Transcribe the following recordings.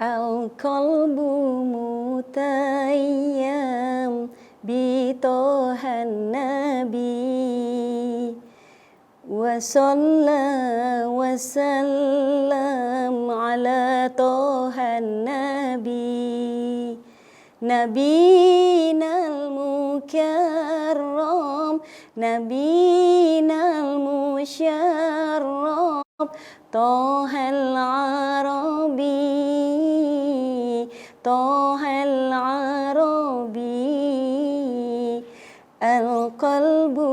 Al-qalbu mutayyam bitohan nabi wa salla wa sallam ala tohan nabi nabinal mukarram nabinal musyarram tohal arabi tohal arabi al-qalbu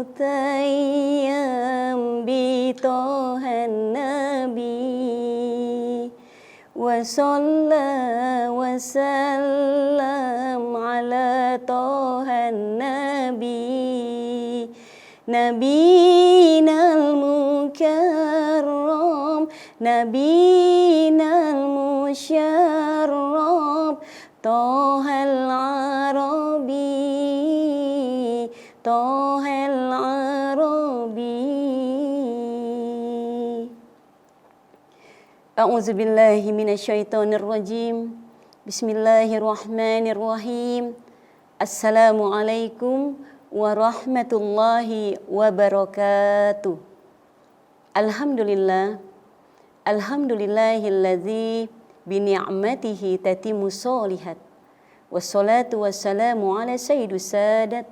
mutayyam bi tohan nabi wa salla wa sallam ala tohan nabi nabinal mukarram nabinal musyarram tohal arabi tohal arabi. A'udzu billahi minasyaitonir rajim. Bismillahirrahmanirrahim. Assalamualaikum warahmatullahi wabarakatuh. Alhamdulillah. Alhamdulillahilladzi bi ni'matihi tatimmu sholihat. Wassalatu wassalamu ala sayyidus sadat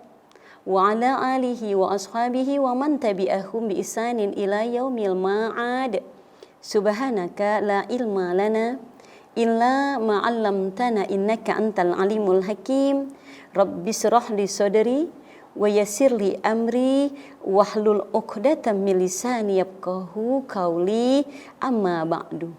wa ala alihi wa ashabihi wa man tabi'ahum bi ihsanin ila yaumil ma'ad. Subhanaka la ilma lana illa ma 'allamtana innaka antal alimul hakim. Rabbis shrah li sadri wa yassir li amri wahlul 'uqdatam min lisani yafqahu qawli amma ba'du.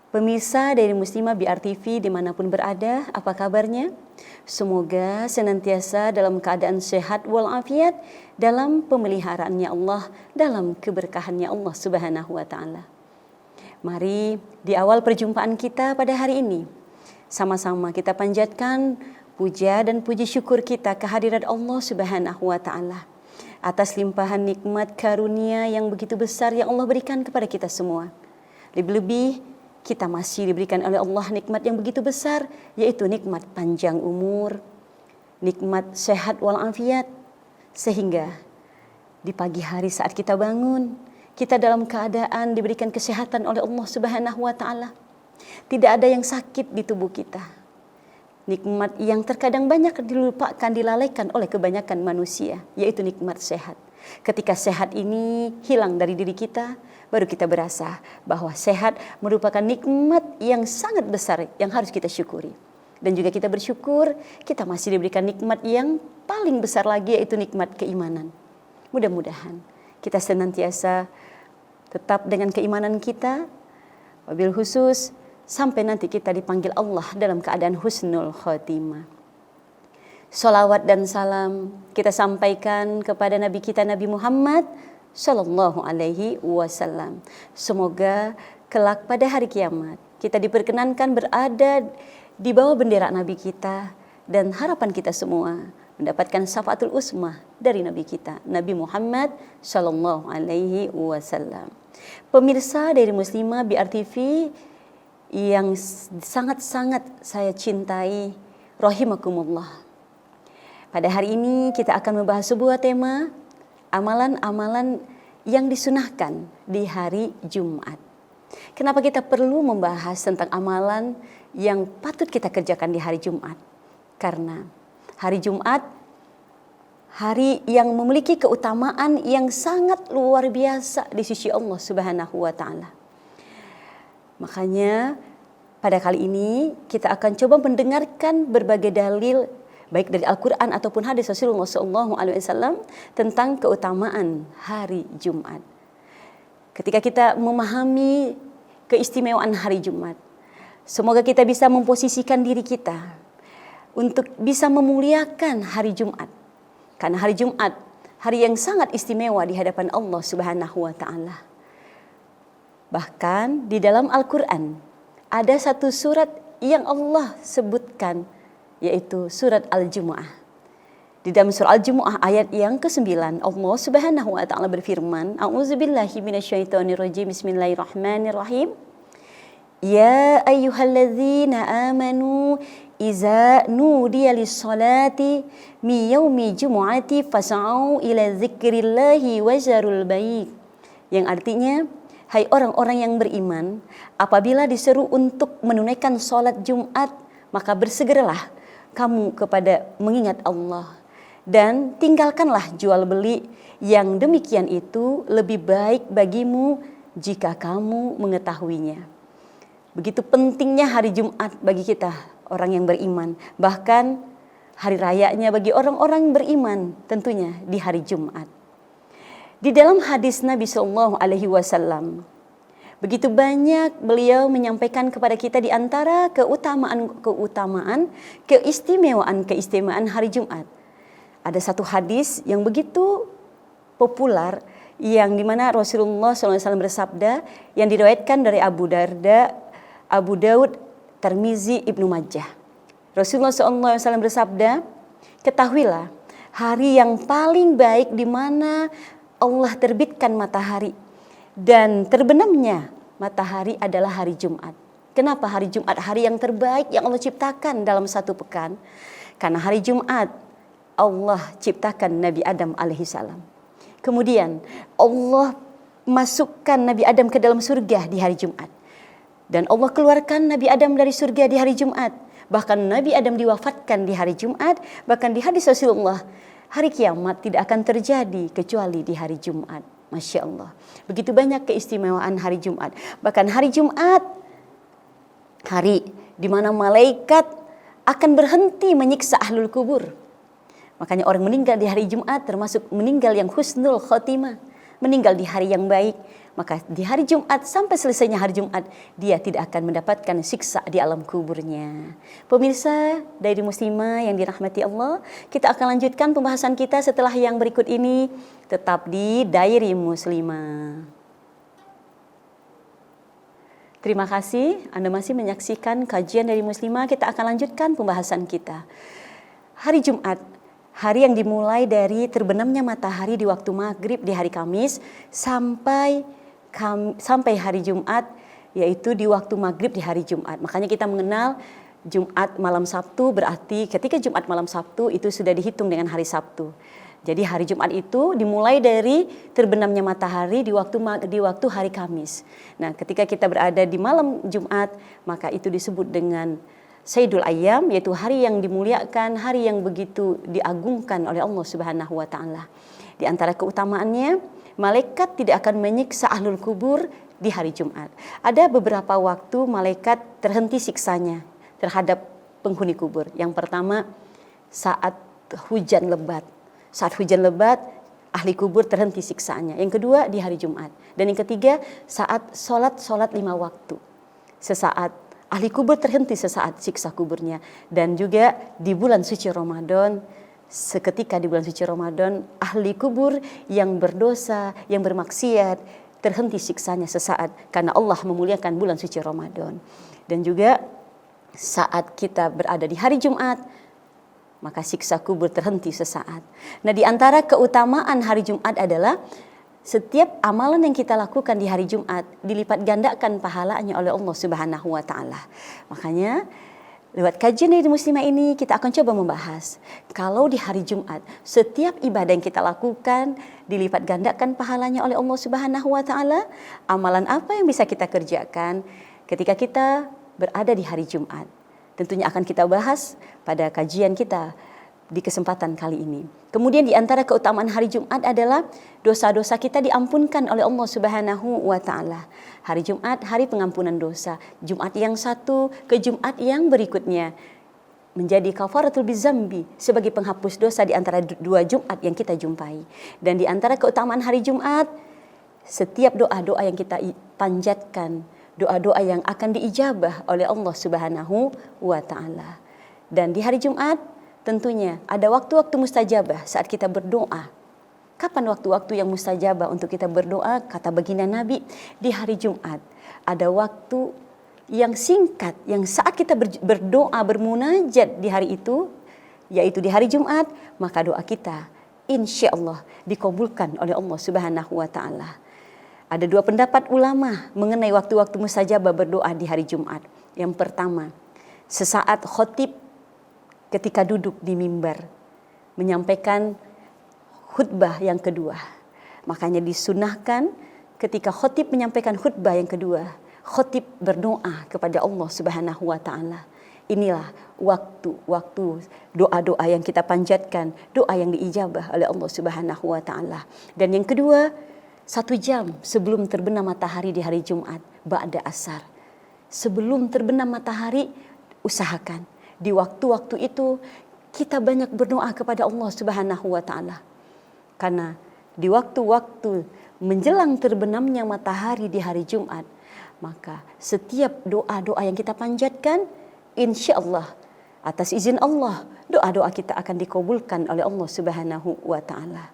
Pemirsa dari Muslimah BR TV dimanapun berada, apa kabarnya? Semoga senantiasa dalam keadaan sehat walafiat, dalam pemeliharaannya Allah, dalam keberkahannya Allah Subhanahu wa Ta'ala. Mari di awal perjumpaan kita pada hari ini, sama-sama kita panjatkan puja dan puji syukur kita kehadirat Allah Subhanahu wa Ta'ala atas limpahan nikmat karunia yang begitu besar yang Allah berikan kepada kita semua. Lebih-lebih kita masih diberikan oleh Allah nikmat yang begitu besar, yaitu nikmat panjang umur, nikmat sehat walafiat, sehingga di pagi hari saat kita bangun, kita dalam keadaan diberikan kesehatan oleh Allah Subhanahu wa Ta'ala. Tidak ada yang sakit di tubuh kita. Nikmat yang terkadang banyak dilupakan, dilalaikan oleh kebanyakan manusia, yaitu nikmat sehat. Ketika sehat ini hilang dari diri kita, baru kita berasa bahwa sehat merupakan nikmat yang sangat besar yang harus kita syukuri. Dan juga kita bersyukur kita masih diberikan nikmat yang paling besar lagi, yaitu nikmat keimanan. Mudah-mudahan kita senantiasa tetap dengan keimanan kita, wabil khusus sampai nanti kita dipanggil Allah dalam keadaan husnul khotimah. Salawat dan salam kita sampaikan kepada Nabi kita Nabi Muhammad Sallallahu Alaihi Wasallam. Semoga kelak pada hari kiamat kita diperkenankan berada di bawah bendera Nabi kita, dan harapan kita semua mendapatkan syafaatul uzma dari Nabi kita Nabi Muhammad Sallallahu Alaihi Wasallam. Pemirsa dari Muslimah BR TV yang sangat-sangat saya cintai, rahimakumullah. Pada hari ini kita akan membahas sebuah tema, amalan-amalan yang disunahkan di hari Jumat. Kenapa kita perlu membahas tentang amalan yang patut kita kerjakan di hari Jumat? Karena hari Jumat, hari yang memiliki keutamaan yang sangat luar biasa di sisi Allah Subhanahu wa Ta'ala. Makanya pada kali ini kita akan coba mendengarkan berbagai dalil, baik dari Al-Quran ataupun hadis Rasulullah SAW tentang keutamaan hari Jumat. Ketika kita memahami keistimewaan hari Jumat, semoga kita bisa memposisikan diri kita untuk bisa memuliakan hari Jumat. Karena hari Jumat, hari yang sangat istimewa di hadapan Allah Subhanahu wa Ta'ala. Bahkan di dalam Al-Quran ada satu surat yang Allah sebutkan, yaitu surat Al-Jumu'ah. Di dalam surah Al-Jumu'ah ayat yang ke-9, Allah Subhanahu wa Ta'ala berfirman, A'udzubillahi minasyaitonirrajim, bismillahirrahmanirrahim. Ya ayyuhalladzina amanu iza nudiya lis-salati mi yaumi jumu'ati fas'au ila dzikrillahi wa zarul bait. Yang artinya, hai orang-orang yang beriman, apabila diseru untuk menunaikan salat Jumat, maka bersegeralah kamu kepada mengingat Allah dan tinggalkanlah jual beli, yang demikian itu lebih baik bagimu jika kamu mengetahuinya. Begitu pentingnya hari Jumat bagi kita orang yang beriman, bahkan hari rayanya bagi orang-orang beriman tentunya di hari Jumat. Di dalam hadis Nabi SAW, begitu banyak beliau menyampaikan kepada kita di antara keutamaan, keistimewaan hari Jumat. Ada satu hadis yang begitu populer, yang dimana Rasulullah SAW bersabda, yang diriwayatkan dari Abu Darda, Abu Daud, Tirmizi, Ibnu Majah. Rasulullah SAW bersabda, ketahuilah hari yang paling baik di mana Allah terbitkan matahari dan terbenamnya matahari adalah hari Jumat. Kenapa hari Jumat hari yang terbaik yang Allah ciptakan dalam satu pekan? Karena hari Jumat Allah ciptakan Nabi Adam alaihissalam. Kemudian Allah masukkan Nabi Adam ke dalam surga di hari Jumat. Dan Allah keluarkan Nabi Adam dari surga di hari Jumat. Bahkan Nabi Adam diwafatkan di hari Jumat. Bahkan di hadis Rasulullah, hari kiamat tidak akan terjadi kecuali di hari Jumat. Masya Allah. Begitu banyak keistimewaan hari Jumat. Bahkan hari Jumat, hari di mana malaikat akan berhenti menyiksa ahlul kubur. Makanya orang meninggal di hari Jumat termasuk meninggal yang husnul khotimah. Meninggal di hari yang baik. Maka di hari Jumat sampai selesainya hari Jumat, dia tidak akan mendapatkan siksa di alam kuburnya. Pemirsa Diary Muslimah yang dirahmati Allah, kita akan lanjutkan pembahasan kita setelah yang berikut ini. Tetap di Diary Muslimah. Terima kasih Anda masih menyaksikan kajian Diary Muslimah. Kita akan lanjutkan pembahasan kita. Hari Jumat, hari yang dimulai dari terbenamnya matahari di waktu maghrib di hari Kamis sampai hari Jumat, yaitu di waktu maghrib di hari Jumat. Makanya kita mengenal Jumat malam Sabtu, berarti ketika Jumat malam Sabtu itu sudah dihitung dengan hari Sabtu. Jadi hari Jumat itu dimulai dari terbenamnya matahari di waktu hari Kamis. Nah, ketika kita berada di malam Jumat, maka itu disebut dengan Sayyidul Ayyam, yaitu hari yang dimuliakan, hari yang begitu diagungkan oleh Allah Subhanahu wa taala. Di antara keutamaannya, malaikat tidak akan menyiksa ahlul kubur di hari Jumat. Ada beberapa waktu malaikat terhenti siksanya terhadap penghuni kubur. Yang pertama, saat hujan lebat. Saat hujan lebat, ahli kubur terhenti siksaannya. Yang kedua, di hari Jumat. Dan yang ketiga, saat sholat 5 waktu. Sesaat ahli kubur terhenti, sesaat siksa kuburnya. Dan juga di bulan suci Ramadan, seketika di bulan suci Ramadan, ahli kubur yang berdosa, yang bermaksiat, terhenti siksanya sesaat karena Allah memuliakan bulan suci Ramadan. Dan juga saat kita berada di hari Jumat, maka siksa kubur terhenti sesaat. Nah, di antara keutamaan hari Jumat adalah setiap amalan yang kita lakukan di hari Jumat dilipat gandakan pahalanya oleh Allah Subhanahu wa taala. Makanya lewat kajian Diary Muslimah ini kita akan coba membahas, kalau di hari Jumat setiap ibadah yang kita lakukan dilipat gandakan pahalanya oleh Allah Subhanahu wa taala, amalan apa yang bisa kita kerjakan ketika kita berada di hari Jumat? Tentunya akan kita bahas pada kajian kita di kesempatan kali ini. Kemudian di antara keutamaan hari Jumat adalah dosa-dosa kita diampunkan oleh Allah Subhanahu wa taala. Hari Jumat hari pengampunan dosa. Jumat yang satu ke Jumat yang berikutnya menjadi kafaratul bizambi, sebagai penghapus dosa di antara dua Jumat yang kita jumpai. Dan di antara keutamaan hari Jumat, setiap doa-doa yang kita panjatkan, doa-doa yang akan diijabah oleh Allah Subhanahu wa taala. Dan di hari Jumat tentunya ada waktu-waktu mustajabah saat kita berdoa. Kapan waktu-waktu yang mustajabah untuk kita berdoa? Kata baginda Nabi, di hari Jumat ada waktu yang singkat yang saat kita berdoa, bermunajat di hari itu, yaitu di hari Jumat, maka doa kita insya Allah dikabulkan oleh Allah Subhanahu wa taala. Ada dua pendapat ulama mengenai waktu-waktu mustajabah berdoa di hari Jumat. Yang pertama, sesaat khotib ketika duduk di mimbar menyampaikan khutbah yang kedua. Makanya disunahkan ketika khotib menyampaikan khutbah yang kedua, khotib berdoa kepada Allah Subhanahu wa taala. Inilah waktu doa-doa yang kita panjatkan, doa yang diijabah oleh Allah Subhanahu wa taala. Dan yang kedua, 1 jam sebelum terbenam matahari di hari Jumat, ba'da asar. Sebelum terbenam matahari, usahakan di waktu-waktu itu kita banyak berdoa kepada Allah Subhanahu wa taala. Karena di waktu-waktu menjelang terbenamnya matahari di hari Jumat, maka setiap doa-doa yang kita panjatkan, insya Allah atas izin Allah, doa-doa kita akan dikabulkan oleh Allah Subhanahu wa taala.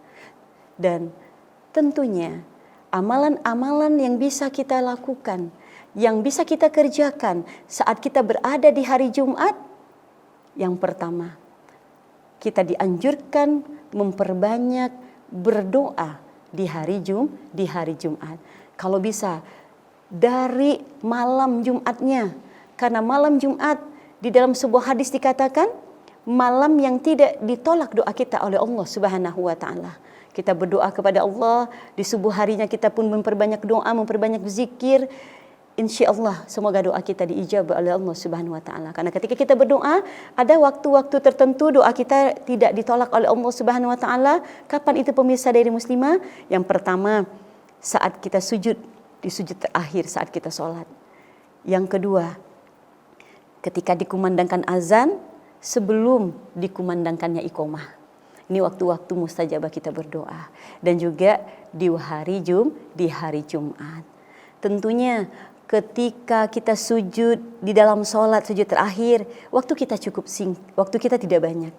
Dan tentunya amalan-amalan yang bisa kita lakukan, yang bisa kita kerjakan saat kita berada di hari Jumat, yang pertama, kita dianjurkan memperbanyak berdoa di hari Jumat. Kalau bisa dari malam Jumatnya, karena malam Jumat di dalam sebuah hadis dikatakan malam yang tidak ditolak doa kita oleh Allah Subhanahu wa taala. Kita berdoa kepada Allah di subuh harinya, kita pun memperbanyak doa, memperbanyak zikir. Insya Allah semoga doa kita diijabah oleh Allah Subhanahu wa taala. Karena ketika kita berdoa, ada waktu-waktu tertentu doa kita tidak ditolak oleh Allah Subhanahu wa taala. Kapan itu pemirsa dari muslimah? Yang pertama, saat kita sujud, di sujud terakhir saat kita sholat. Yang kedua, ketika dikumandangkan azan sebelum dikumandangkannya iqomah. Ini waktu-waktu mustajabah kita berdoa. Dan juga di hari Jumat. Tentunya ketika kita sujud di dalam sholat, sujud terakhir, waktu kita waktu kita tidak banyak.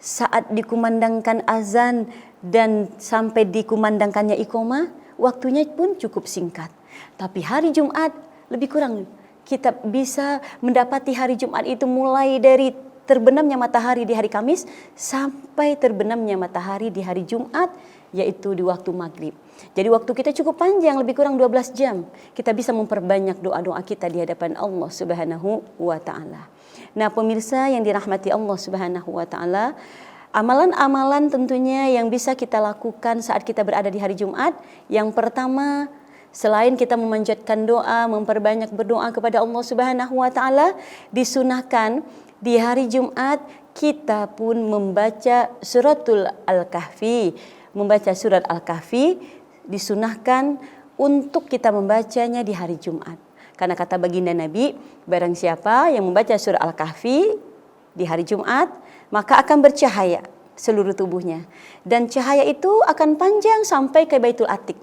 Saat dikumandangkan azan dan sampai dikumandangkannya iqomah, waktunya pun cukup singkat. Tapi hari Jumat lebih kurang. Kita bisa mendapati hari Jumat itu mulai dari terbenamnya matahari di hari Kamis sampai terbenamnya matahari di hari Jumat, yaitu di waktu maghrib. Jadi waktu kita cukup panjang, lebih kurang 12 jam. Kita bisa memperbanyak doa-doa kita di hadapan Allah Subhanahu wa taala. Nah, pemirsa yang dirahmati Allah Subhanahu wa taala, amalan-amalan tentunya yang bisa kita lakukan saat kita berada di hari Jumat. Yang pertama, selain kita memanjatkan doa, memperbanyak berdoa kepada Allah Subhanahu wa taala, disunahkan di hari Jumat kita pun membaca suratul Al-Kahfi. Membaca surat Al-Kahfi disunahkan untuk kita membacanya di hari Jumat. Karena kata baginda Nabi, barang siapa yang membaca surat Al-Kahfi di hari Jumat, maka akan bercahaya seluruh tubuhnya. Dan cahaya itu akan panjang sampai ke Baitul Atiq.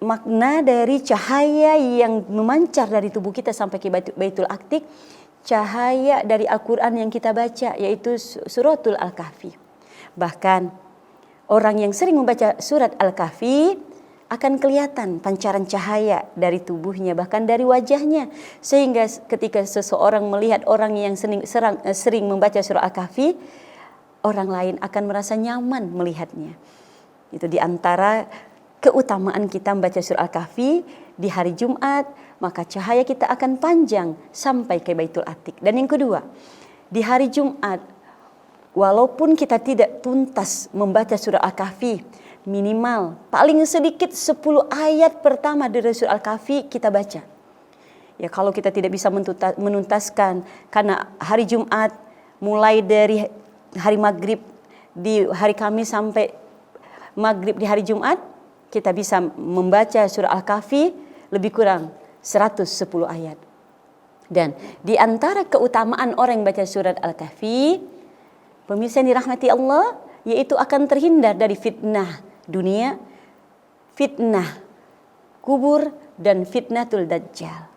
Makna dari cahaya yang memancar dari tubuh kita sampai ke Baitul Atiq, cahaya dari Al-Quran yang kita baca, yaitu suratul Al-Kahfi. Bahkan orang yang sering membaca surat Al-Kahfi akan kelihatan pancaran cahaya dari tubuhnya, bahkan dari wajahnya. Sehingga ketika seseorang melihat orang yang sering membaca surat Al-Kahfi, orang lain akan merasa nyaman melihatnya. Itu diantara keutamaan kita membaca surat Al-Kahfi di hari Jumat, maka cahaya kita akan panjang sampai ke Baitul Atiq. Dan yang kedua, di hari Jumat, walaupun kita tidak tuntas membaca surah Al-Kahfi, minimal paling sedikit 10 ayat pertama dari surah Al-Kahfi kita baca. Ya, kalau kita tidak bisa menuntaskan, karena hari Jumat mulai dari hari maghrib di hari Kamis sampai maghrib di hari Jumat, kita bisa membaca surah Al-Kahfi lebih kurang 110 ayat. Dan di antara keutamaan orang yang baca surat Al-Kahfi, pemirsa yang dirahmati Allah, yaitu akan terhindar dari fitnah dunia, fitnah kubur, dan fitnatul dajjal.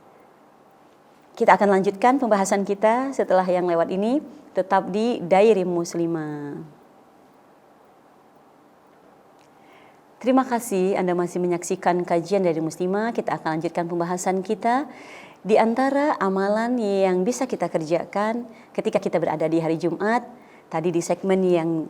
Kita akan lanjutkan pembahasan kita setelah yang lewat ini, tetap di Diary Muslimah. Terima kasih Anda masih menyaksikan kajian dari Muslimah. Kita akan lanjutkan pembahasan kita. Di antara amalan yang bisa kita kerjakan ketika kita berada di hari Jumat, tadi di segmen yang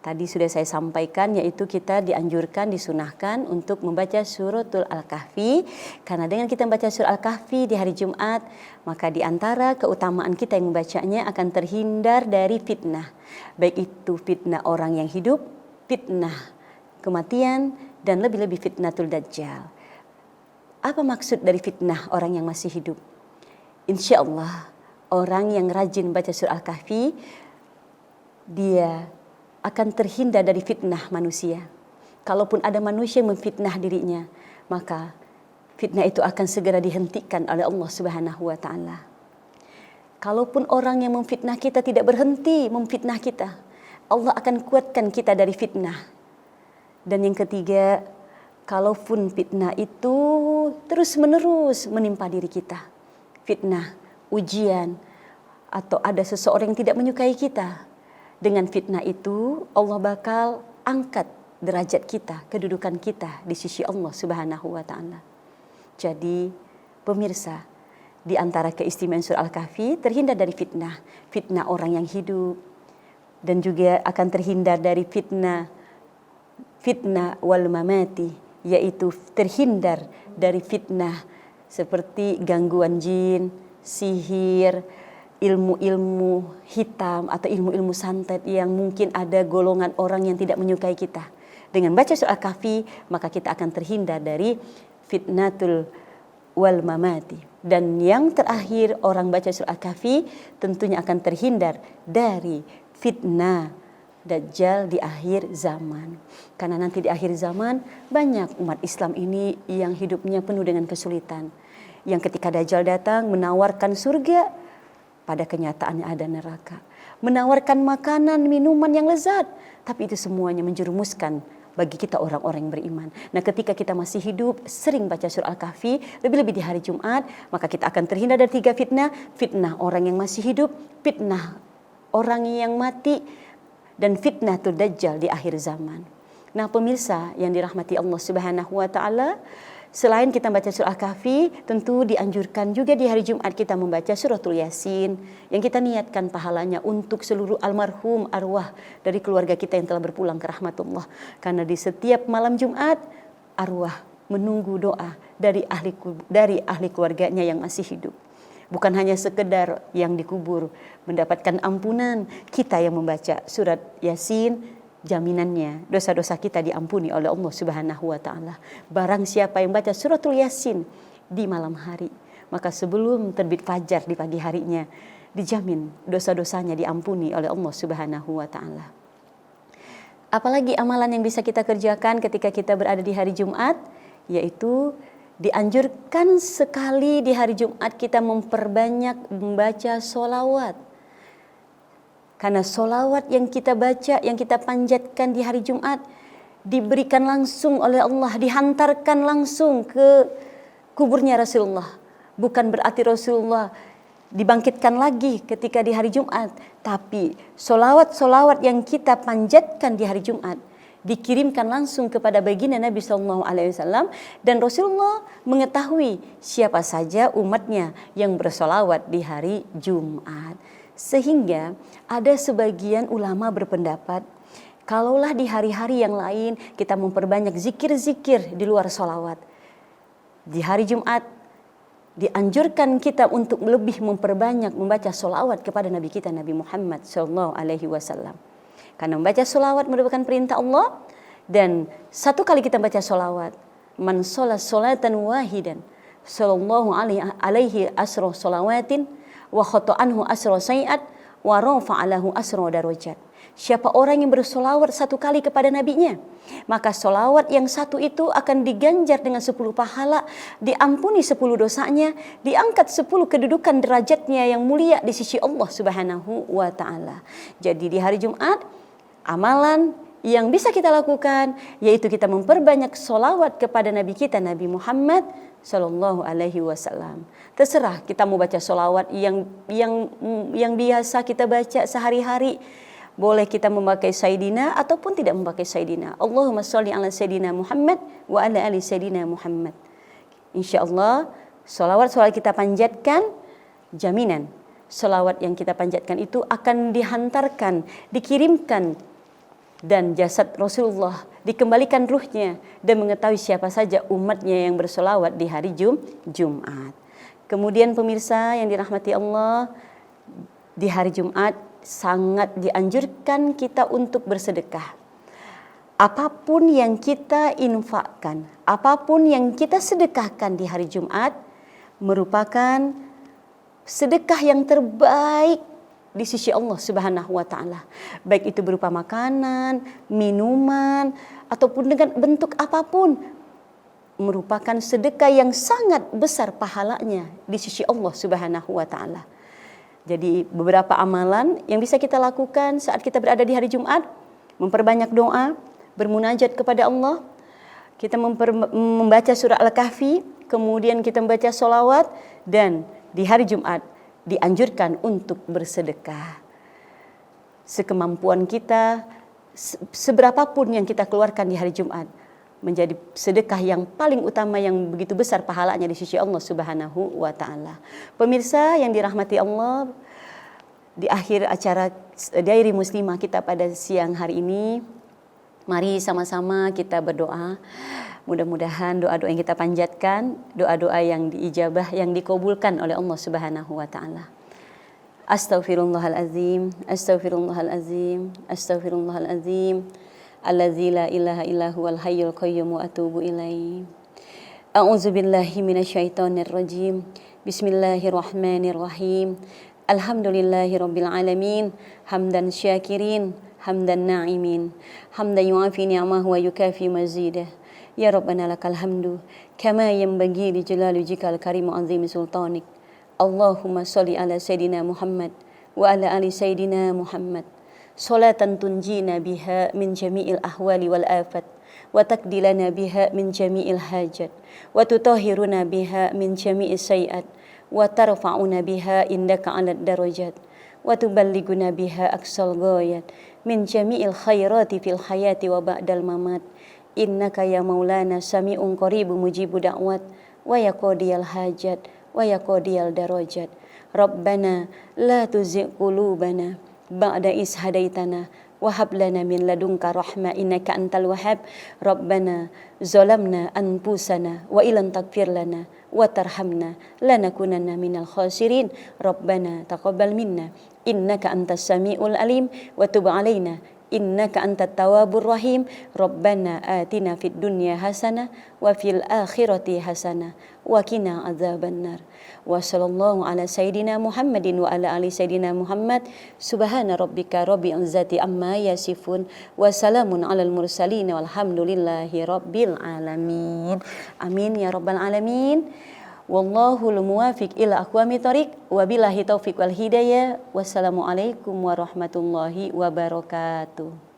Tadi sudah saya sampaikan, yaitu kita dianjurkan, disunahkan untuk membaca suratul Al-Kahfi. Karena dengan kita membaca surah Al-Kahfi di hari Jumat, maka di antara keutamaan kita yang membacanya akan terhindar dari fitnah. Baik itu fitnah orang yang hidup, fitnah kematian, dan lebih-lebih fitnatul Dajjal. Apa maksud dari fitnah orang yang masih hidup? Insya Allah, orang yang rajin baca surah Al-Kahfi, dia akan terhindar dari fitnah manusia. Kalaupun ada manusia yang memfitnah dirinya, maka fitnah itu akan segera dihentikan oleh Allah Subhanahu wa taala. Kalaupun orang yang memfitnah kita tidak berhenti memfitnah kita, Allah akan kuatkan kita dari fitnah. Dan yang ketiga, kalaupun fitnah itu terus-menerus menimpa diri kita, fitnah, ujian, atau ada seseorang yang tidak menyukai kita, dengan fitnah itu Allah bakal angkat derajat kita, kedudukan kita di sisi Allah Subhanahu wa taala. Jadi pemirsa, di antara keistimewaan surah Al-Kahfi terhindar dari fitnah, fitnah orang yang hidup, dan juga akan terhindar dari fitnah wal mamati, yaitu terhindar dari fitnah seperti gangguan jin, sihir, ilmu-ilmu hitam atau ilmu-ilmu santet yang mungkin ada golongan orang yang tidak menyukai kita. Dengan baca surah Al-Kahfi, maka kita akan terhindar dari fitnatul wal mamati. Dan yang terakhir, orang baca surah Al-Kahfi tentunya akan terhindar dari fitnah Dajjal di akhir zaman. Karena nanti di akhir zaman banyak umat Islam ini yang hidupnya penuh dengan kesulitan. Yang ketika Dajjal datang menawarkan surga, pada kenyataannya ada neraka. Menawarkan makanan, minuman yang lezat, tapi itu semuanya menjerumuskan bagi kita orang-orang yang beriman. Nah, ketika kita masih hidup, sering baca surah Al-Kahfi, lebih-lebih di hari Jumat, maka kita akan terhindar dari 3 fitnah. Fitnah orang yang masih hidup, fitnah orang yang mati, dan fitnatul Dajjal di akhir zaman. Nah, pemirsa yang dirahmati Allah Subhanahu wa taala, selain kita membaca surah Al-Kahfi, tentu dianjurkan juga di hari Jumat kita membaca suratul Yasin yang kita niatkan pahalanya untuk seluruh almarhum arwah dari keluarga kita yang telah berpulang ke rahmatullah. Karena di setiap malam Jumat arwah menunggu doa dari ahli keluarganya yang masih hidup. Bukan hanya sekedar yang dikubur mendapatkan ampunan, kita yang membaca surat Yasin, jaminannya dosa-dosa kita diampuni oleh Allah Subhanahu wa taala. Barang siapa yang baca suratul Yasin di malam hari, maka sebelum terbit fajar di pagi harinya dijamin dosa-dosanya diampuni oleh Allah Subhanahu wa taala. Apalagi amalan yang bisa kita kerjakan ketika kita berada di hari Jumat, yaitu dianjurkan sekali di hari Jumat kita memperbanyak membaca sholawat. Karena sholawat yang kita baca, yang kita panjatkan di hari Jumat diberikan langsung oleh Allah, dihantarkan langsung ke kuburnya Rasulullah. Bukan berarti Rasulullah dibangkitkan lagi ketika di hari Jumat, tapi sholawat-sholawat yang kita panjatkan di hari Jumat dikirimkan langsung kepada baginda Nabi SAW, dan Rasulullah mengetahui siapa saja umatnya yang bersolawat di hari Jumat. Sehingga ada sebagian ulama berpendapat, kalaulah di hari-hari yang lain kita memperbanyak zikir-zikir di luar sholawat, di hari Jumat dianjurkan kita untuk lebih memperbanyak membaca sholawat kepada Nabi kita Nabi Muhammad SAW. Karena membaca sholawat merupakan perintah Allah, dan satu kali kita baca sholawat, man sholat sholatan wahidan sallallahu alaihi asro sholawatin wa khoto'anhu asro sayi'at wa rafa'alahu asro darajat. Siapa orang yang bersolawat satu kali kepada nabinya, maka solawat yang satu itu akan diganjar dengan 10 pahala, diampuni 10 dosanya, diangkat 10 kedudukan derajatnya yang mulia di sisi Allah Subhanahu wa taala. Jadi di hari Jumat, amalan yang bisa kita lakukan yaitu kita memperbanyak solawat kepada Nabi kita Nabi Muhammad Sallallahu Alaihi Wasallam. Terserah kita mau baca solawat yang biasa kita baca sehari-hari. Boleh kita memakai Sayyidina ataupun tidak memakai Sayyidina. Allahumma sholli ala Sayyidina Muhammad wa ala ali Sayyidina Muhammad. InsyaAllah solawat-solawat kita panjatkan, jaminan solawat yang kita panjatkan itu akan dihantarkan, dikirimkan dan jasad Rasulullah, dikembalikan ruhnya dan mengetahui siapa saja umatnya yang bersolawat di hari Jumat. Kemudian pemirsa yang dirahmati Allah, di hari Jumat sangat dianjurkan kita untuk bersedekah. Apapun yang kita infakkan, apapun yang kita sedekahkan di hari Jumat merupakan sedekah yang terbaik di sisi Allah Subhanahu wa taala. Baik itu berupa makanan, minuman, ataupun dengan bentuk apapun, merupakan sedekah yang sangat besar pahalanya di sisi Allah Subhanahu wa taala. Jadi beberapa amalan yang bisa kita lakukan saat kita berada di hari Jumat, memperbanyak doa, bermunajat kepada Allah, kita membaca surah Al-Kahfi, kemudian kita membaca sholawat, dan di hari Jumat dianjurkan untuk bersedekah. Sekemampuan kita, seberapapun yang kita keluarkan di hari Jumat, menjadi sedekah yang paling utama yang begitu besar pahalanya di sisi Allah Subhanahu wa taala. Pemirsa yang dirahmati Allah, di akhir acara Diary Muslimah kita pada siang hari ini, mari sama-sama kita berdoa. Mudah-mudahan doa-doa yang kita panjatkan, doa-doa yang diijabah, yang dikabulkan oleh Allah Subhanahu wa taala. Astaghfirullahalazim, astaghfirullahalazim, astaghfirullahalazim. Allazi la ilaha illa huwal hayyul qayyum wa atubu ilaih. A'udzu billahi minasyaitonir rajim. Bismillahirrahmanirrahim. Alhamdulillahirabbil alamin, hamdan syakirin, hamdan na'imin, hamdan yu'afi ni'amahu wa yukafi mazidah. Ya Rabbana lakal hamdu kama yanbaghi li jalali wajhikal karim wa azimi sultanik. Allahumma sholli ala sayidina Muhammad wa ala ali sayidina Muhammad. Salatan tunjina biha min jami'il ahwali wal afat wa takdilana biha min jami'il hajat wa tutahhiruna biha min jami'is sayiat wa tarfa'una biha indaka 'alad darajat wa tuballighuna biha aqsal ghayat min jami'il khairati fil hayati wa ba'dal mamat. Innaka ya maulana sami'un qaribun mujibu da'wat wa yaqdiyal hajat wa yaqdiyal darajat. Rabbana la tuzigh qulubana ba'da is hadaitana wa hab lana min ladunka rahmah innaka antal wahhab. Rabbana zalamna anfusana wa illam taghfir lana wa tarhamna lanakunanna minal khasirin. Rabbana taqabbal minna innaka antas samiul alim wa tub alaina innaka antat tawwabur rahim. Rabbana atina fid dunya hasanah wa fil akhirati hasanah wa qina adzabannar. Wa sallallahu ala sayidina Muhammadin wa ala ali sayidina Muhammad. Subhana rabbika rabbil izzati amma yasifun wa salamun alal mursalin walhamdulillahi rabbil alamin. Amin ya rabbal alamin. Wallahul muwafiq ila aqwamit thoriq wa billahi taufiq wal hidayah. Wassalamualaikum warahmatullahi wabarakatuh.